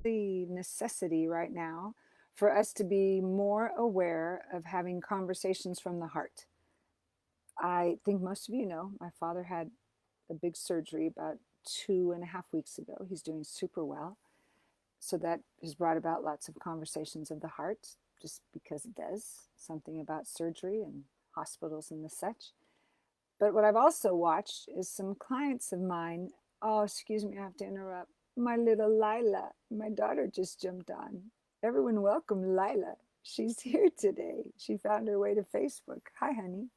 the necessity right now for us to be more aware of having conversations from the heart. I think most of you know my father had a big surgery about 2.5 weeks ago. He's doing super well. So that has brought about lots of conversations of the heart, just because it does, something about surgery and hospitals and the such. But what I've also watched is some clients of mine. Oh, excuse me, I have to interrupt. My little Lila, my daughter just jumped on. Everyone welcome Lila. She's here today. She found her way to Facebook. Hi, honey.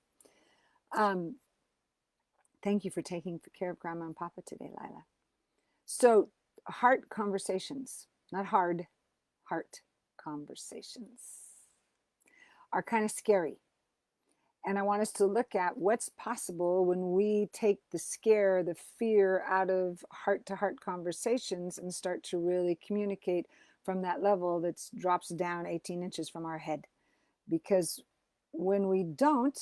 Um, Thank you for taking care of Grandma and Papa today, Lila. So, heart conversations, not hard, heart conversations, are kind of scary. And I want us to look at what's possible when we take the scare, the fear out of heart to heart conversations and start to really communicate from that level that drops down 18 inches from our head. Because when we don't,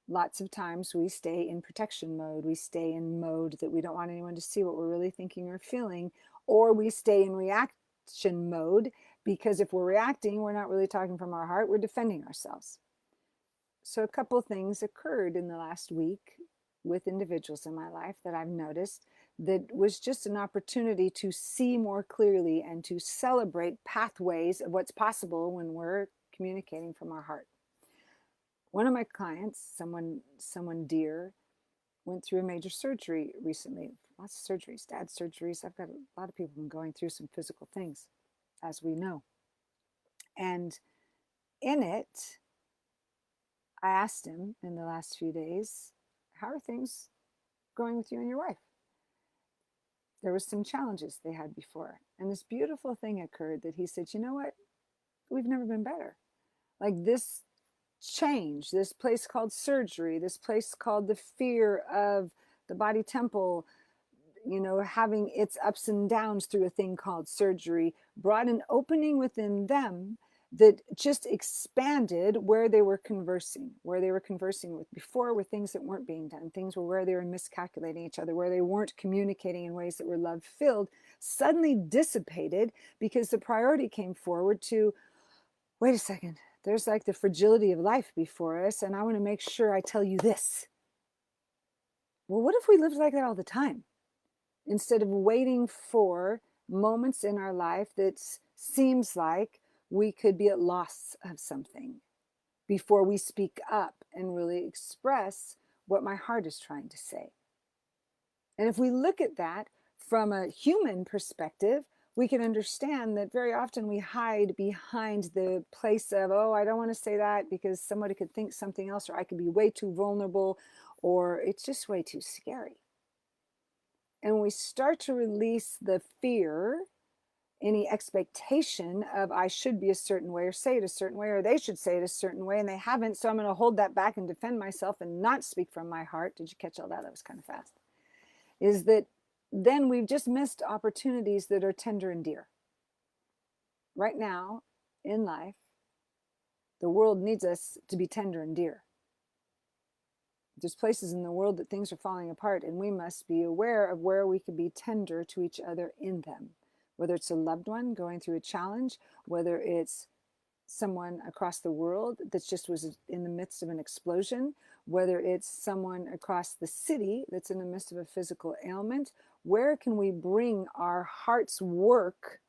lots of times we stay in protection mode. We stay in mode that we don't want anyone to see what we're really thinking or feeling, or we stay in reaction mode because if we're reacting, we're not really talking from our heart, we're defending ourselves. So a couple of things occurred in the last week with individuals in my life that I've noticed that was just an opportunity to see more clearly and to celebrate pathways of what's possible when we're communicating from our heart. One of my clients, someone dear, went through a major surgery recently. Lots of surgeries, dad surgeries. I've got a lot of people been going through some physical things, as we know. And in it, I asked him in the last few days, how are things going with you and your wife? There was some challenges they had before. And this beautiful thing occurred that he said, you know what? We've never been better. Like this change, this place called surgery, this place called the fear of the body temple, having its ups and downs through a thing called surgery, brought an opening within them that just expanded where they were conversing with before were things that weren't being done, things where they were miscalculating each other, where they weren't communicating in ways that were love filled, suddenly dissipated because the priority came forward to, wait a second, there's like the fragility of life before us, and I want to make sure I tell you this. Well, what if we lived like that all the time? Instead of waiting for moments in our life that seems like we could be at loss of something before we speak up and really express what my heart is trying to say. And if we look at that from a human perspective, we can understand that very often we hide behind the place of, oh, I don't want to say that because somebody could think something else, or I could be way too vulnerable, or it's just way too scary. And when we start to release the fear, any expectation of I should be a certain way or say it a certain way, or they should say it a certain way and they haven't, so I'm going to hold that back and defend myself and not speak from my heart. Did you catch all that? That was kind of fast. Is that then we've just missed opportunities that are tender and dear. Right now in life, the world needs us to be tender and dear. There's places in the world that things are falling apart, and we must be aware of where we can be tender to each other in them. Whether it's a loved one going through a challenge, whether it's someone across the world that just was in the midst of an explosion, whether it's someone across the city that's in the midst of a physical ailment, where can we bring our heart's work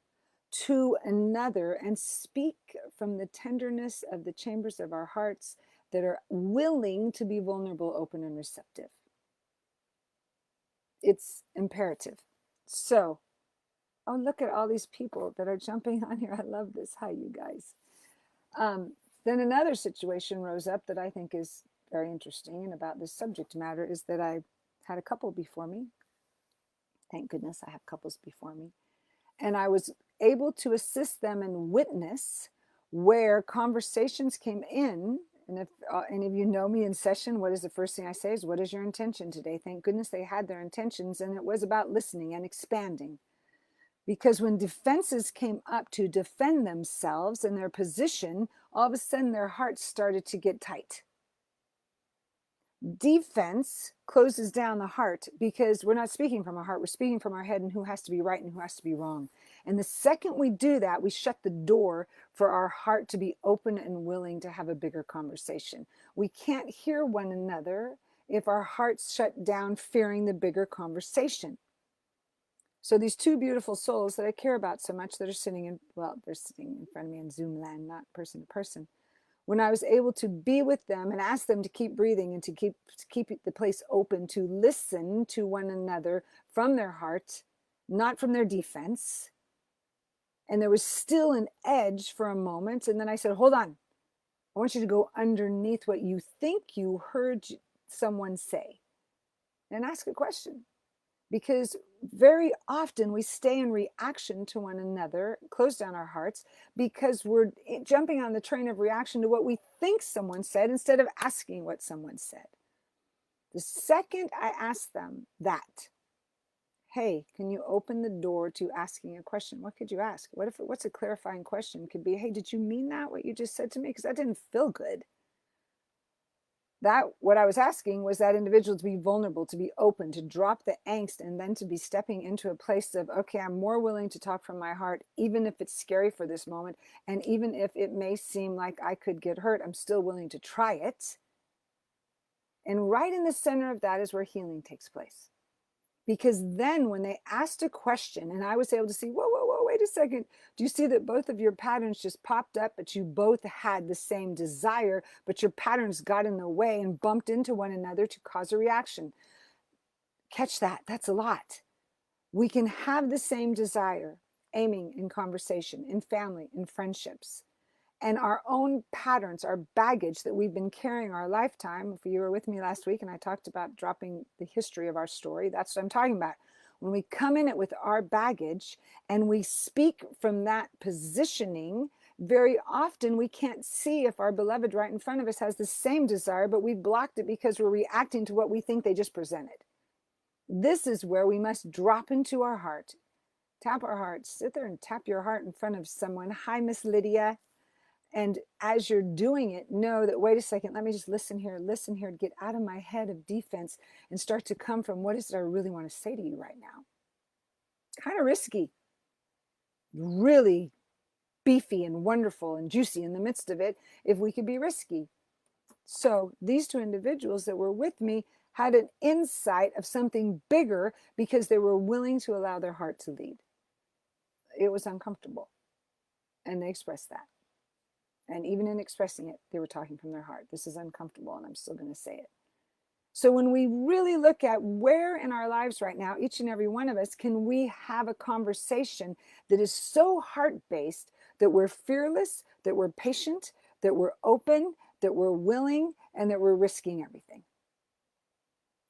to another and speak from the tenderness of the chambers of our hearts that are willing to be vulnerable, open, and receptive? It's imperative. So, oh, look at all these people that are jumping on here. I love this. Hi, you guys. Then another situation rose up that I think is very interesting and about this subject matter is that I had a couple before me. Thank goodness I have couples before me. And I was able to assist them and witness where conversations came in. And if any of you know me in session, what is the first thing I say is, what is your intention today? Thank goodness they had their intentions, and it was about listening and expanding. Because when defenses came up to defend themselves and their position, all of a sudden their hearts started to get tight. Defense closes down the heart because we're not speaking from our heart. We're speaking from our head and who has to be right and who has to be wrong. And the second we do that, we shut the door for our heart to be open and willing to have a bigger conversation. We can't hear one another if our hearts shut down, fearing the bigger conversation. So these two beautiful souls that I care about so much that are sitting in, well, they're sitting in front of me in Zoom land, not person to person. When I was able to be with them and ask them to keep breathing and to keep the place open, to listen to one another from their heart, not from their defense. And there was still an edge for a moment. And then I said, hold on. I want you to go underneath what you think you heard someone say and ask a question. Because very often we stay in reaction to one another, close down our hearts, because we're jumping on the train of reaction to what we think someone said instead of asking what someone said. The second I ask them that, hey, can you open the door to asking a question? What could you ask? What's a clarifying question? Could be, hey, did you mean that, what you just said to me? Because that didn't feel good. That what I was asking was that individual to be vulnerable, to be open, to drop the angst, and then to be stepping into a place of, okay, I'm more willing to talk from my heart, even if it's scary for this moment. And even if it may seem like I could get hurt, I'm still willing to try it. And right in the center of that is where healing takes place. Because then when they asked a question and I was able to see, whoa, wait a second. Do you see that both of your patterns just popped up, but you both had the same desire, but your patterns got in the way and bumped into one another to cause a reaction? Catch that. That's a lot. We can have the same desire, aiming in conversation, in family, in friendships. And our own patterns, our baggage that we've been carrying our lifetime. If you were with me last week and I talked about dropping the history of our story, that's what I'm talking about. When we come in it with our baggage and we speak from that positioning, very often we can't see if our beloved right in front of us has the same desire, but we've blocked it because we're reacting to what we think they just presented. This is where we must drop into our heart, tap our heart, sit there and tap your heart in front of someone. Hi, Miss Lydia. And as you're doing it, know that, wait a second, let me just listen here, get out of my head of defense and start to come from what is it I really want to say to you right now. Kind of risky, really beefy and wonderful and juicy in the midst of it, if we could be risky. So these two individuals that were with me had an insight of something bigger because they were willing to allow their heart to lead. It was uncomfortable, and they expressed that. And even in expressing it, they were talking from their heart. This is uncomfortable, and I'm still going to say it. So when we really look at where in our lives right now, each and every one of us, can we have a conversation that is so heart-based that we're fearless, that we're patient, that we're open, that we're willing, and that we're risking everything?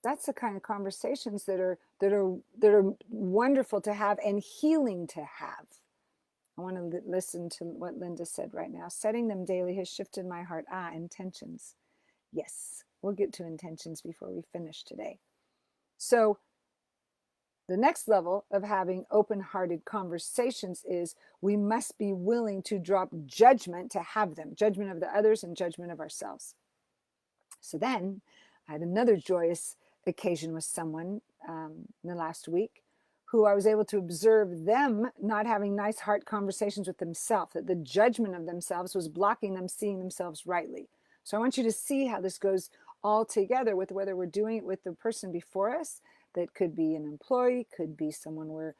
That's the kind of conversations that are wonderful to have and healing to have. I want to listen to what Linda said right now. Setting them daily has shifted my heart. Intentions. Yes, we'll get to intentions before we finish today. So the next level of having open-hearted conversations is we must be willing to drop judgment to have them. Judgment of the others and judgment of ourselves. So then I had another joyous occasion with someone in the last week who I was able to observe them not having nice heart conversations with themselves, that the judgment of themselves was blocking them seeing themselves rightly. So I want you to see how this goes all together with whether we're doing it with the person before us, that could be an employee, could be someone we're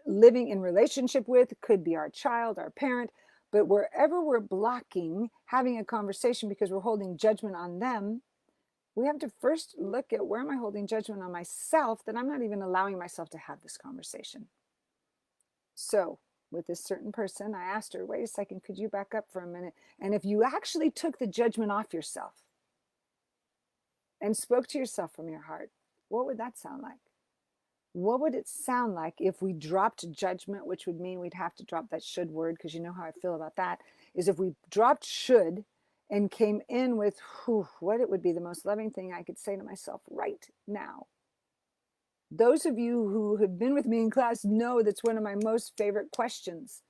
living in relationship with, could be our child, our parent, but wherever we're blocking having a conversation because we're holding judgment on them, we have to first look at, where am I holding judgment on myself that I'm not even allowing myself to have this conversation? So with this certain person, I asked her, wait a second, could you back up for a minute? And if you actually took the judgment off yourself and spoke to yourself from your heart, what would that sound like? What would it sound like if we dropped judgment, which would mean we'd have to drop that should word, because you know how I feel about that, is if we dropped should and came in with what it would be the most loving thing I could say to myself right now. Those of you who have been with me in class know that's one of my most favorite questions,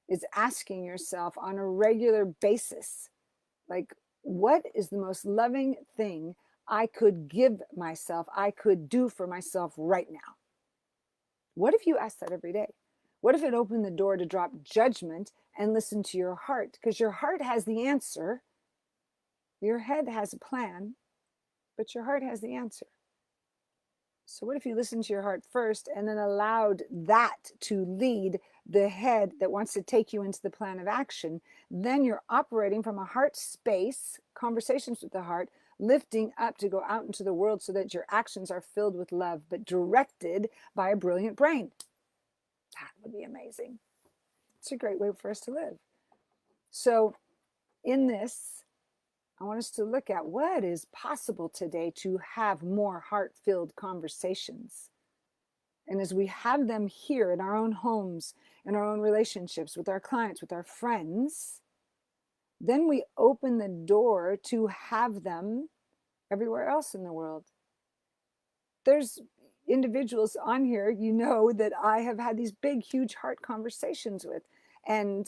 is asking yourself on a regular basis, like, what is the most loving thing I could give myself, I could do for myself right now? What if you asked that every day? What if it opened the door to drop judgment and listen to your heart? Because your heart has the answer. Your head has a plan, but your heart has the answer. So what if you listened to your heart first and then allowed that to lead the head that wants to take you into the plan of action? Then you're operating from a heart space, conversations with the heart, lifting up to go out into the world so that your actions are filled with love, but directed by a brilliant brain. That would be amazing. It's a great way for us to live. So in this, I want us to look at what is possible today to have more heart-filled conversations. And as we have them here in our own homes, in our own relationships, with our clients, with our friends, then we open the door to have them everywhere else in the world. There's individuals on here, you know, that I have had these big, huge heart conversations with. And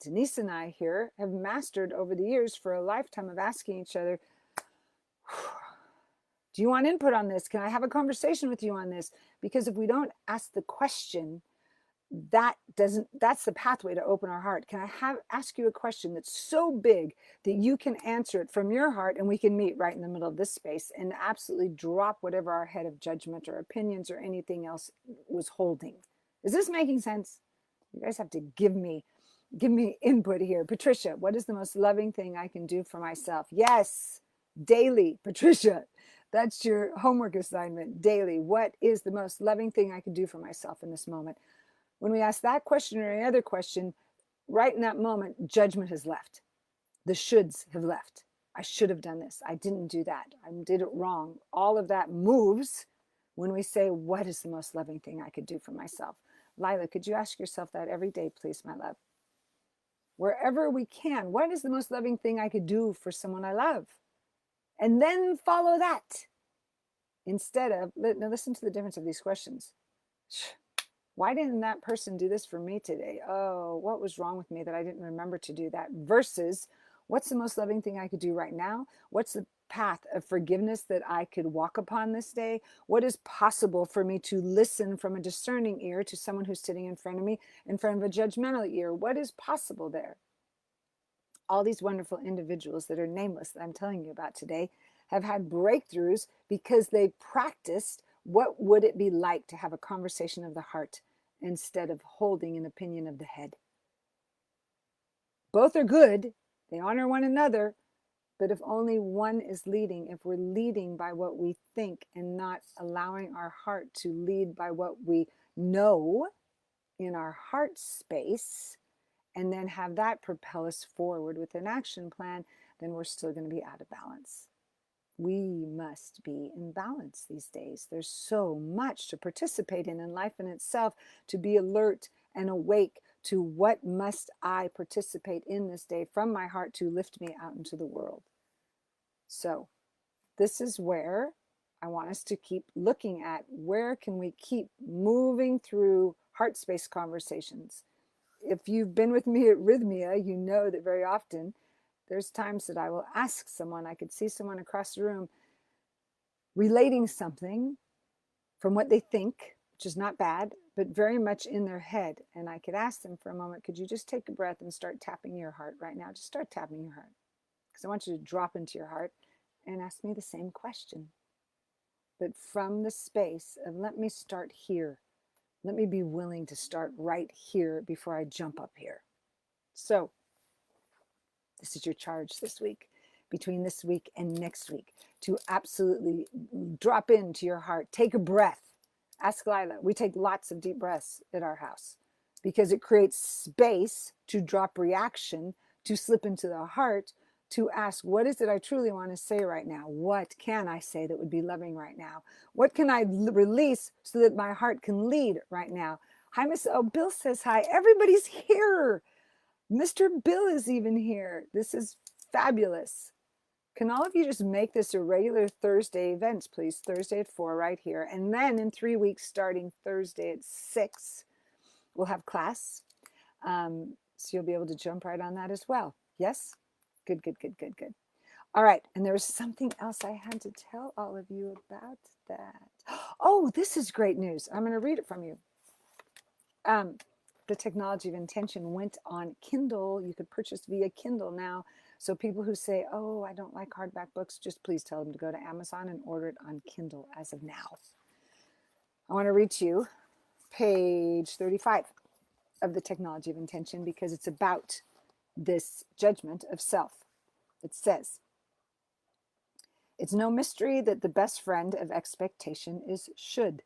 Denise and I here have mastered over the years for a lifetime of asking each other, do you want input on this? Can I have a conversation with you on this? Because if we don't ask the question, that's the pathway to open our heart. Can I ask you a question that's so big that you can answer it from your heart, and we can meet right in the middle of this space and absolutely drop whatever our head of judgment or opinions or anything else was holding. Is this making sense? You guys have to give me input here. Patricia, what is the most loving thing I can do for myself? Yes, daily. Patricia, that's your homework assignment, daily. What is the most loving thing I can do for myself in this moment? When we ask that question or any other question, right in that moment, judgment has left. The shoulds have left. I should have done this. I didn't do that. I did it wrong. All of that moves when we say, what is the most loving thing I could do for myself? Lila, could you ask yourself that every day, please, my love? Wherever we can, what is the most loving thing I could do for someone I love? And then follow that. Instead of, now listen to the difference of these questions. Why didn't that person do this for me today? Oh, what was wrong with me that I didn't remember to do that? Versus, what's the most loving thing I could do right now? What's the path of forgiveness that I could walk upon this day? What is possible for me to listen from a discerning ear to someone who's sitting in front of me, in front of a judgmental ear? What is possible there? All these wonderful individuals that are nameless that I'm telling you about today have had breakthroughs because they practiced what would it be like to have a conversation of the heart instead of holding an opinion of the head. Both are good. They honor one another. But if only one is leading, if we're leading by what we think and not allowing our heart to lead by what we know in our heart space, and then have that propel us forward with an action plan, then we're still going to be out of balance. We must be in balance these days. There's so much to participate in life in itself, to be alert and awake to what must I participate in this day from my heart to lift me out into the world. So this is where I want us to keep looking at, where can we keep moving through heart space conversations. If you've been with me at Rhythmia, you know that very often there's times that I will ask someone, I could see someone across the room relating something from what they think, which is not bad, but very much in their head. And I could ask them for a moment, could you just take a breath and start tapping your heart right now? Just start tapping your heart. Because I want you to drop into your heart and ask me the same question. But from the space of, let me start here. Let me be willing to start right here before I jump up here. So this is your charge this week, between this week and next week, to absolutely drop into your heart. Take a breath. Ask Lila. We take lots of deep breaths at our house because it creates space to drop reaction, to slip into the heart, to ask, what is it I truly want to say right now? What can I say that would be loving right now? What can I release so that my heart can lead right now? Hi, Miss. Oh, Bill says hi. Everybody's here. Mr. Bill is even here. This is fabulous. Can all of you just make this a regular Thursday event, please? Thursday at 4 right here. And then in 3 weeks, starting Thursday at 6, we'll have class. So you'll be able to jump right on that as well. Yes? Good, good, good, good, good. All right. And there was something else I had to tell all of you about that. Oh, this is great news. I'm going to read it from you. The Technology of Intention went on Kindle. You could purchase via Kindle now. So people who say, oh, I don't like hardback books, just please tell them to go to Amazon and order it on Kindle as of now. I want to read to you page 35 of the Technology of Intention because it's about this judgment of self. It says, it's no mystery that the best friend of expectation is should,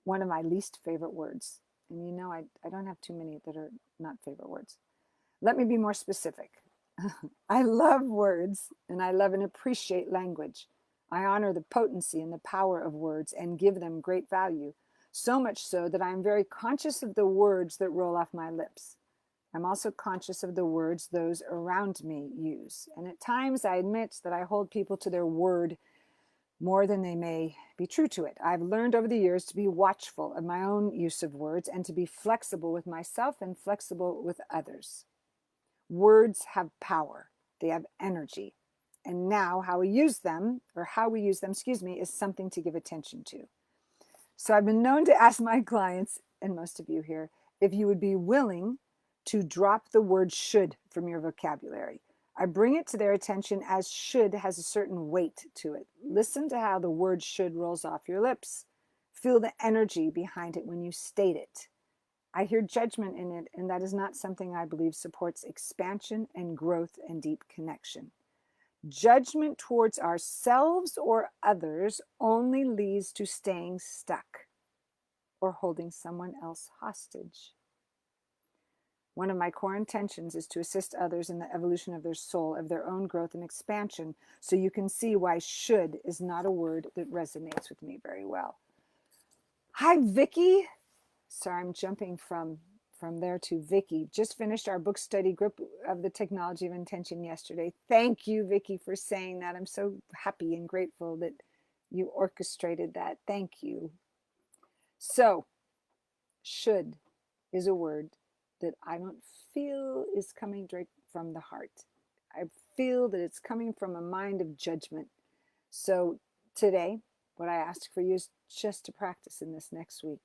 one of my least favorite words. And you know, I don't have too many that are not favorite words. Let me be more specific. I love words and I love and appreciate language. I honor the potency and the power of words and give them great value, so much so that I am very conscious of the words that roll off my lips. I'm also conscious of the words those around me use. And at times I admit that I hold people to their word more than they may be true to it. I've learned over the years to be watchful of my own use of words and to be flexible with myself and flexible with others. Words have power, they have energy. And now how we use them, is something to give attention to. So I've been known to ask my clients, and most of you here, if you would be willing to drop the word should from your vocabulary. I bring it to their attention as should has a certain weight to it. Listen to how the word should rolls off your lips. Feel the energy behind it when you state it. I hear judgment in it, and that is not something I believe supports expansion and growth and deep connection. Judgment towards ourselves or others only leads to staying stuck or holding someone else hostage. One of my core intentions is to assist others in the evolution of their soul, of their own growth and expansion, so you can see why should is not a word that resonates with me very well. Hi, Vicky. Sorry, I'm jumping from there to Vicky. Just finished our book study group of the Technology of Intention yesterday. Thank you, Vicky, for saying that. I'm so happy and grateful that you orchestrated that. Thank you. So, should is a word that I don't feel is coming direct from the heart. I feel that it's coming from a mind of judgment. So today, what I ask for you is just to practice in this next week.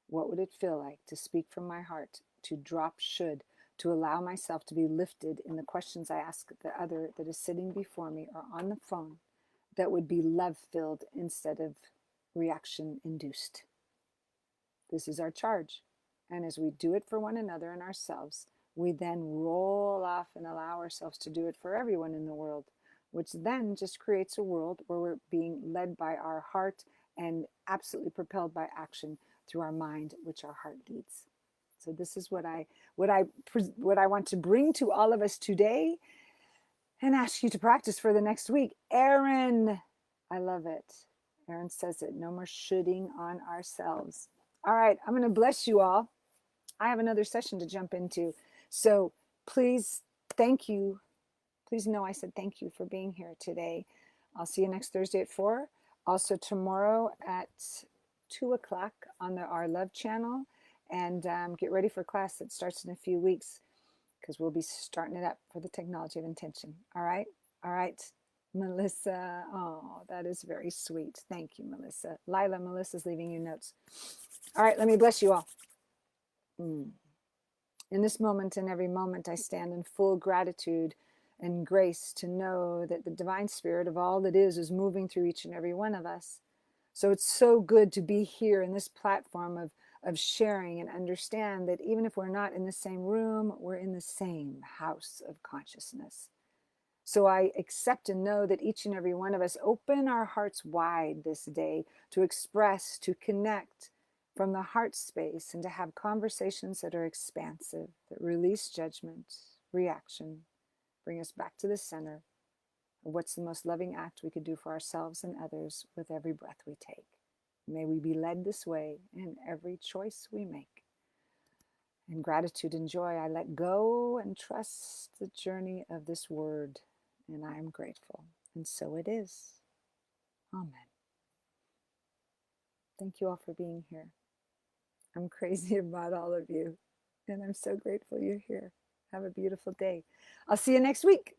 What would it feel like to speak from my heart, to drop should, to allow myself to be lifted in the questions I ask the other that is sitting before me or on the phone that would be love-filled instead of reaction-induced? This is our charge. And as we do it for one another and ourselves, we then roll off and allow ourselves to do it for everyone in the world, which then just creates a world where we're being led by our heart and absolutely propelled by action through our mind, which our heart leads. So this is what I want to bring to all of us today and ask you to practice for the next week. Erin, I love it. Erin says it, no more shoulding on ourselves. All right, I'm going to bless you all. I have another session to jump into. So please, thank you. Please know I said thank you for being here today. I'll see you next Thursday at 4. Also tomorrow at 2 o'clock on our Love channel. And get ready for class that starts in a few weeks because we'll be starting it up for the Technology of Intention. All right? All right. Melissa, oh, that is very sweet. Thank you, Melissa. Lila, Melissa's leaving you notes. All right, let me bless you all. In this moment and every moment, I stand in full gratitude and grace to know that the divine spirit of all that is moving through each and every one of us. So it's so good to be here in this platform of sharing and understand that even if we're not in the same room, we're in the same house of consciousness. So I accept and know that each and every one of us open our hearts wide this day to express, to connect from the heart space and to have conversations that are expansive, that release judgment, reaction, bring us back to the center of what's the most loving act we could do for ourselves and others with every breath we take. May we be led this way in every choice we make. In gratitude and joy, I let go and trust the journey of this word, and I am grateful. And so it is. Amen. Thank you all for being here. I'm crazy about all of you, and I'm so grateful you're here. Have a beautiful day. I'll see you next week.